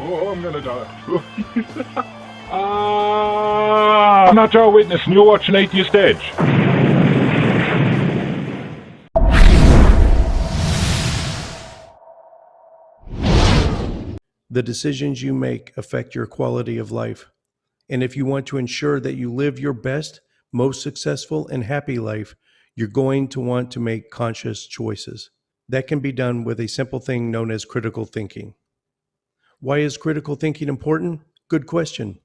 Oh, I'm gonna die. I'm not your witness, and you're watching Atheist Edge. The decisions you make affect your quality of life. And if you want to ensure that you live your best, most successful, and happy life, you're going to want to make conscious choices. That can be done with a simple thing known as critical thinking. Why is critical thinking important? Good question.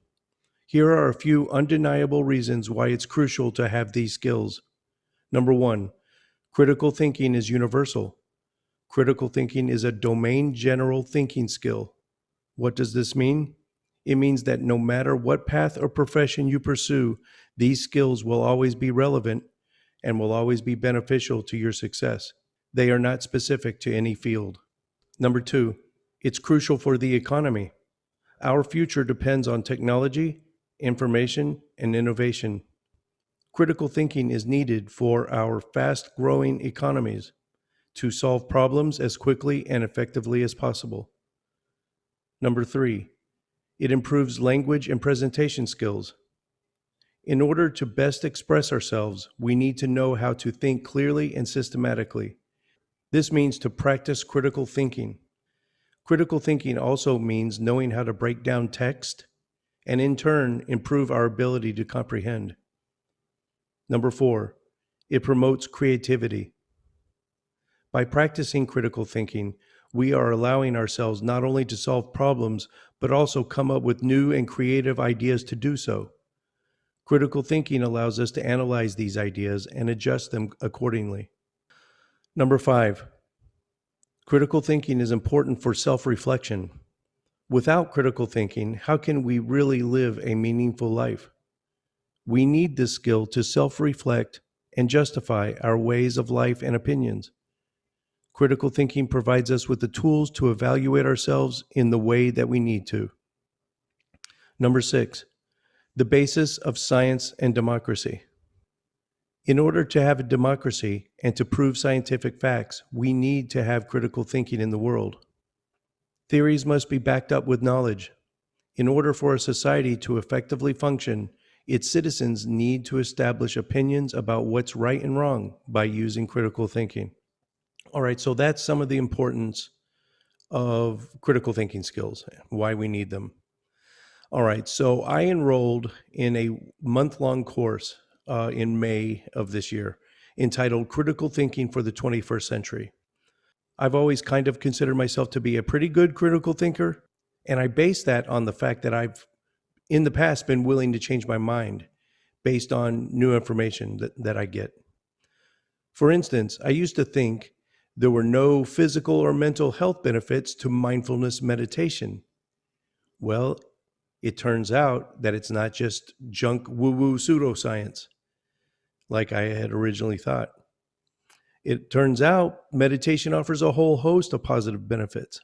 Here are a few undeniable reasons why it's crucial to have these skills. Number one, critical thinking is universal. Critical thinking is a domain general thinking skill. What does this mean? It means that no matter what path or profession you pursue, these skills will always be relevant and will always be beneficial to your success. They are not specific to any field. Number two, it's crucial for the economy. Our future depends on technology, information, and innovation. Critical thinking is needed for our fast-growing economies to solve problems as quickly and effectively as possible. Number three, it improves language and presentation skills. In order to best express ourselves, we need to know how to think clearly and systematically. This means to practice critical thinking. Critical thinking also means knowing how to break down text and in turn improve our ability to comprehend. Number four, it promotes creativity. By practicing critical thinking, we are allowing ourselves not only to solve problems, but also come up with new and creative ideas to do so. Critical thinking allows us to analyze these ideas and adjust them accordingly. Number five, critical thinking is important for self-reflection. Without critical thinking, how can we really live a meaningful life? We need this skill to self-reflect and justify our ways of life and opinions. Critical thinking provides us with the tools to evaluate ourselves in the way that we need to. Number six, the basis of science and democracy. In order to have a democracy and to prove scientific facts, we need to have critical thinking in the world. Theories must be backed up with knowledge. In order for a society to effectively function, its citizens need to establish opinions about what's right and wrong by using critical thinking. All right, so that's some of the importance of critical thinking skills, why we need them. All right, so I enrolled in a month-long course in May of this year entitled Critical Thinking for the 21st Century. I've always kind of considered myself to be a pretty good critical thinker, and I base that on the fact that I've, in the past, been willing to change my mind based on new information that I get. For instance, I used to think there were no physical or mental health benefits to mindfulness meditation. Well, it turns out that it's not just junk woo-woo pseudoscience like I had originally thought. It turns out meditation offers a whole host of positive benefits.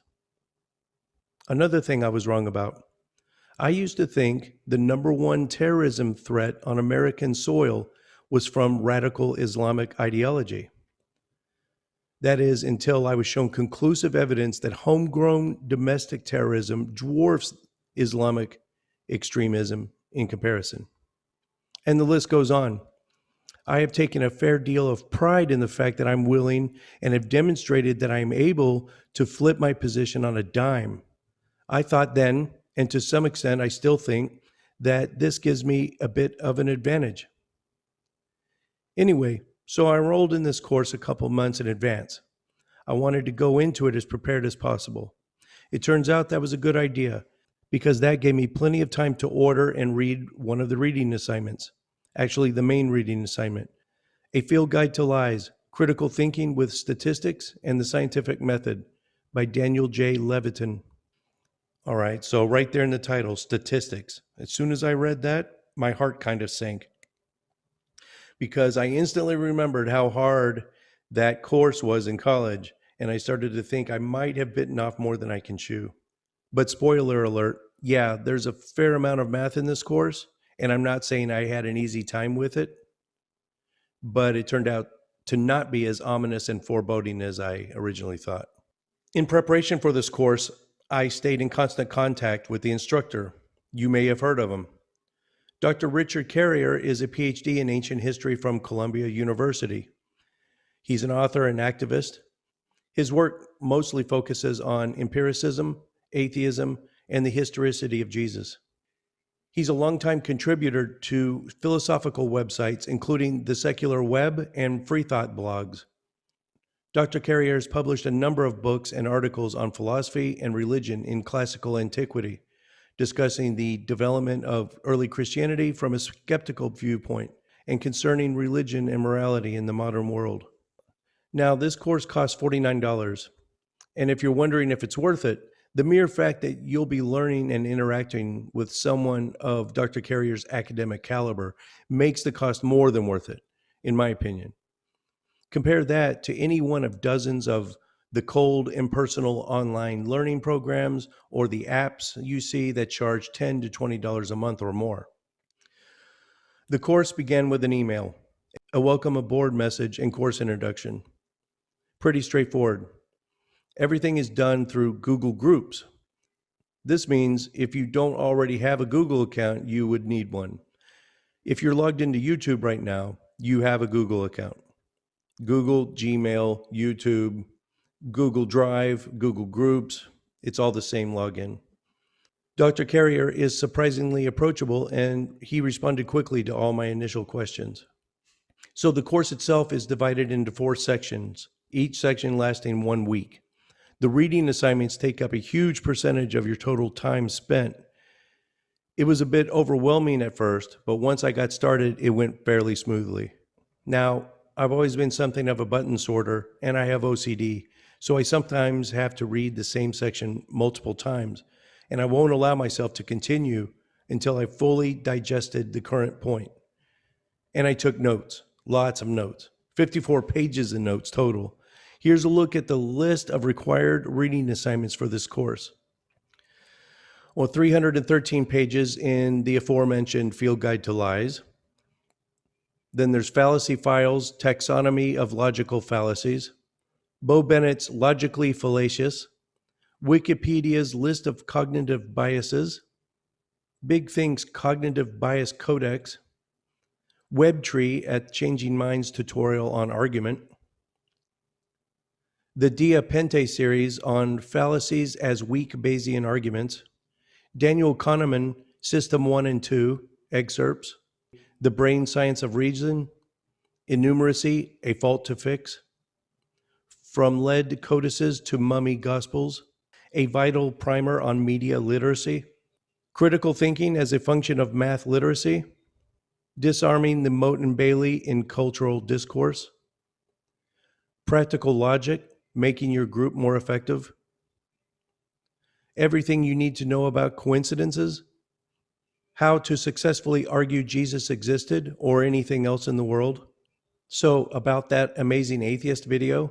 Another thing I was wrong about. I used to think the number one terrorism threat on American soil was from radical Islamic ideology. That is, until I was shown conclusive evidence that homegrown domestic terrorism dwarfs Islamic extremism in comparison. And the list goes on. I have taken a fair deal of pride in the fact that I'm willing and have demonstrated that I am able to flip my position on a dime. I thought then, and to some extent I still think, that this gives me a bit of an advantage. Anyway, so I enrolled in this course a couple months in advance. I wanted to go into it as prepared as possible. It turns out that was a good idea because that gave me plenty of time to order and read one of the reading assignments. Actually, the main reading assignment, A Field Guide to Lies, Critical Thinking with Statistics and the Scientific Method by Daniel J. Levitin. All right, so right there in the title, statistics. As soon as I read that, my heart kind of sank because I instantly remembered how hard that course was in college, and I started to think I might have bitten off more than I can chew. But spoiler alert, yeah, there's a fair amount of math in this course, and I'm not saying I had an easy time with it, but it turned out to not be as ominous and foreboding as I originally thought. In preparation for this course, I stayed in constant contact with the instructor. You may have heard of him. Dr. Richard Carrier is a PhD in ancient history from Columbia University. He's an author and activist. His work mostly focuses on empiricism, atheism, and the historicity of Jesus. He's a longtime contributor to philosophical websites, including the Secular Web and Freethought blogs. Dr. Carrier has published a number of books and articles on philosophy and religion in classical antiquity, discussing the development of early Christianity from a skeptical viewpoint and concerning religion and morality in the modern world. Now, this course costs $49, and if you're wondering if it's worth it, the mere fact that you'll be learning and interacting with someone of Dr. Carrier's academic caliber makes the cost more than worth it, in my opinion. Compare that to any one of dozens of the cold, impersonal online learning programs or the apps you see that charge $10 to $20 a month or more. The course began with an email, a welcome aboard message, and course introduction. Pretty straightforward. Everything is done through Google Groups. This means if you don't already have a Google account, you would need one. If you're logged into YouTube right now, you have a Google account. Google, Gmail, YouTube, Google Drive, Google Groups, it's all the same login. Dr. Carrier is surprisingly approachable, and he responded quickly to all my initial questions. So the course itself is divided into 4 sections, each section lasting 1 week. The reading assignments take up a huge percentage of your total time spent. It was a bit overwhelming at first, but once I got started, it went fairly smoothly. Now, I've always been something of a button sorter, and I have OCD, so I sometimes have to read the same section multiple times, and I won't allow myself to continue until I fully digested the current point. And I took notes, lots of notes, 54 pages of notes total. Here's a look at the list of required reading assignments for this course. Well, 313 pages in the aforementioned Field Guide to Lies. Then there's Fallacy Files, Taxonomy of Logical Fallacies, Bo Bennett's Logically Fallacious, Wikipedia's List of Cognitive Biases, Big Think's Cognitive Bias Codex, WebTree at Changing Minds tutorial on argument, the Dia Pente series on fallacies as weak Bayesian arguments, Daniel Kahneman, System 1 and 2, excerpts, The Brain Science of Reason, Innumeracy, A Fault to Fix, From Lead Codices to Mummy Gospels, A Vital Primer on Media Literacy, Critical Thinking as a Function of Math Literacy, Disarming the Mote and Bailey in Cultural Discourse, Practical Logic, Making Your Group More Effective, Everything You Need to Know About Coincidences, How to Successfully Argue Jesus Existed or Anything Else in the World. So about that amazing atheist video,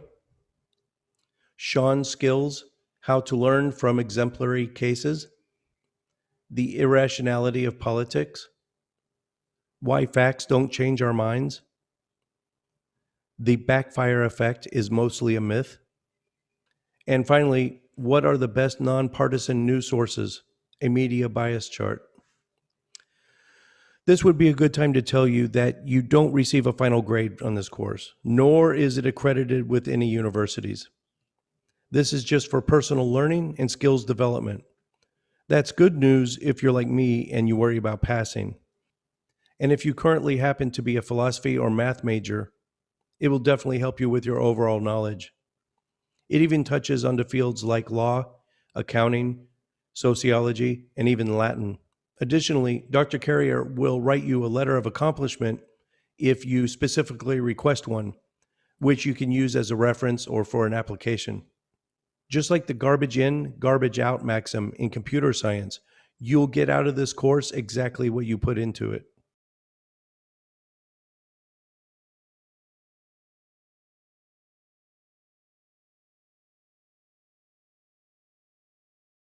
Sean's Skills, How to Learn from Exemplary Cases, The Irrationality of Politics, Why Facts Don't Change Our Minds, The Backfire Effect is Mostly a Myth, and finally, what are the best nonpartisan news sources? A media bias chart. This would be a good time to tell you that you don't receive a final grade on this course, nor is it accredited with any universities. This is just for personal learning and skills development. That's good news if you're like me and you worry about passing. And if you currently happen to be a philosophy or math major, it will definitely help you with your overall knowledge. It even touches onto fields like law, accounting, sociology, and even Latin. Additionally, Dr. Carrier will write you a letter of accomplishment if you specifically request one, which you can use as a reference or for an application. Just like the garbage in, garbage out maxim in computer science, you'll get out of this course exactly what you put into it.